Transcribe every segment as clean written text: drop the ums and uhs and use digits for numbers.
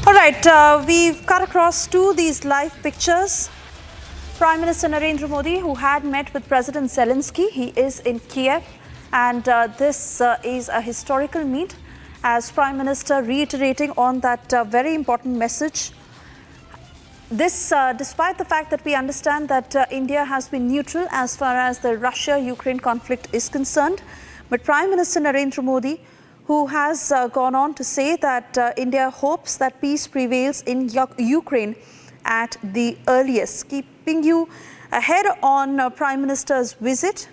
All right, we've cut across to these live pictures. Prime Minister Narendra Modi, who had met with President Zelenskyy, he is in Kiev, and this is a historical meet as Prime Minister reiterating on that very important message. This, despite the fact that we understand that India has been neutral as far as the Russia-Ukraine conflict is concerned, but Prime Minister Narendra Modi, who has gone on to say that India hopes that peace prevails in Ukraine at the earliest. Keeping you ahead on Prime Minister's visit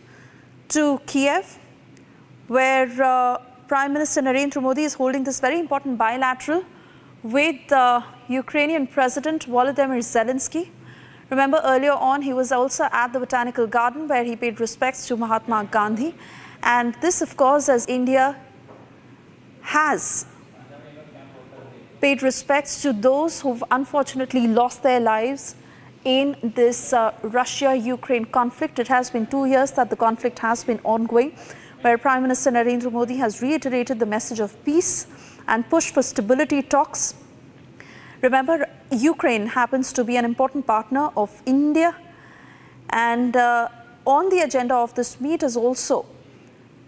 to Kiev, where Prime Minister Narendra Modi is holding this very important bilateral with Ukrainian President Volodymyr Zelenskyy. Remember, earlier on, he was also at the Botanical Garden where he paid respects to Mahatma Gandhi. And this, of course, as India has paid respects to those who've unfortunately lost their lives in this Russia-Ukraine conflict. It has been 2 years that the conflict has been ongoing, where Prime Minister Narendra Modi has reiterated the message of peace and pushed for stability talks. Remember, Ukraine happens to be an important partner of India, and on the agenda of this meet is also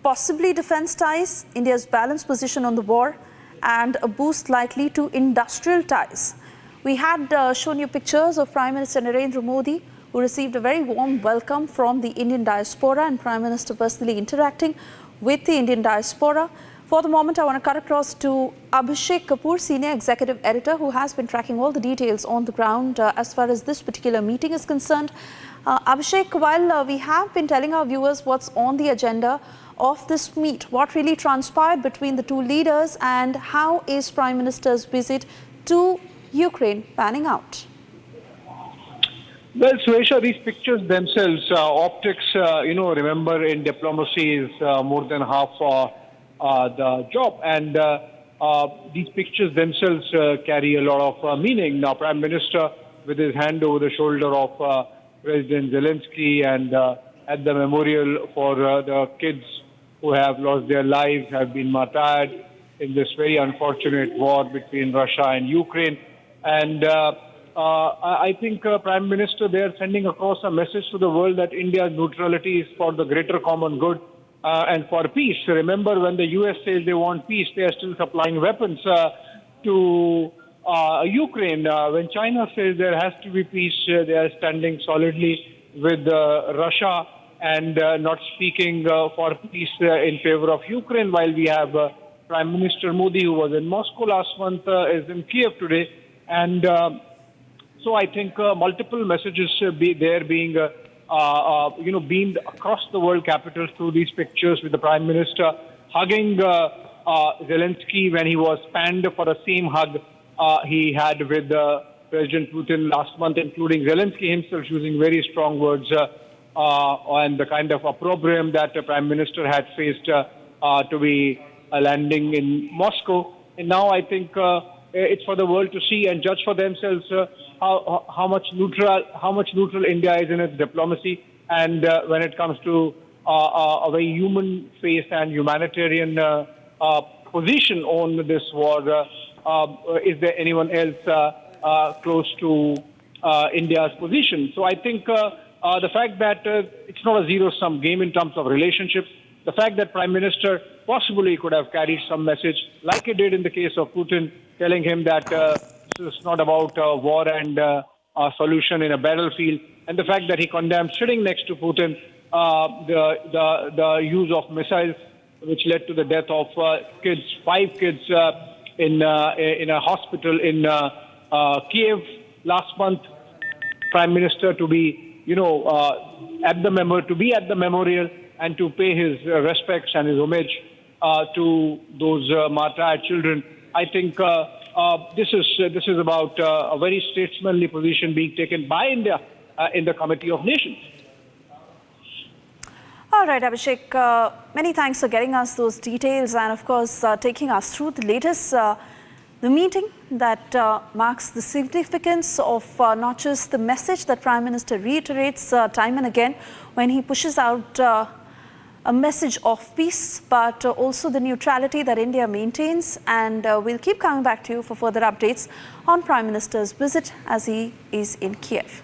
possibly defense ties, India's balanced position on the war, and a boost likely to industrial ties. We had shown you pictures of Prime Minister Narendra Modi, who received a very warm welcome from the Indian diaspora, and Prime Minister personally interacting with the Indian diaspora. For the moment, I want to cut across to Abhishek Kapoor, Senior Executive Editor, who has been tracking all the details on the ground as far as this particular meeting is concerned. Abhishek, while we have been telling our viewers what's on the agenda of this meet, what really transpired between the two leaders, and how is Prime Minister's visit to Ukraine panning out? Well, Suesha, these pictures themselves, optics, remember in diplomacy is more than half the job. And these pictures themselves carry a lot of meaning. Now, Prime Minister, with his hand over the shoulder of President Zelenskyy, and at the memorial for the kids who have lost their lives, have been martyred in this very unfortunate war between Russia and Ukraine. And I think Prime Minister, they are sending across a message to the world that India's neutrality is for the greater common good and for peace. Remember, when the US says they want peace, they are still supplying weapons to Ukraine. When China says there has to be peace, they are standing solidly with Russia and not speaking for peace in favor of Ukraine, while we have Prime Minister Modi, who was in Moscow last month, is in Kiev today. And so I think multiple messages being beamed across the world capitals through these pictures, with the Prime Minister hugging Zelenskyy when he was panned for the same hug he had with President Putin last month, including Zelenskyy himself using very strong words and the kind of opprobrium that the Prime Minister had faced to be landing in Moscow. And now I think it's for the world to see and judge for themselves how much neutral India is in its diplomacy, and when it comes to a very human-faced and humanitarian position on this war. Is there anyone else close to India's position? So I think the fact that it's not a zero-sum game in terms of relationships, the fact that Prime Minister possibly could have carried some message, like he did in the case of Putin, telling him that this is not about war and a solution in a battlefield, and the fact that he condemned, sitting next to Putin, the use of missiles, which led to the death of kids, 5 kids in a hospital in Kiev last month. Prime Minister to be, at the memorial and to pay his respects and his homage to those martyred children. I think this is about a very statesmanly position being taken by India in the Committee of Nations. All right, Abhishek, many thanks for getting us those details and, of course, taking us through the latest, the meeting that marks the significance of not just the message that Prime Minister reiterates time and again when he pushes out a message of peace, but also the neutrality that India maintains. And we'll keep coming back to you for further updates on Prime Minister's visit as he is in Kiev.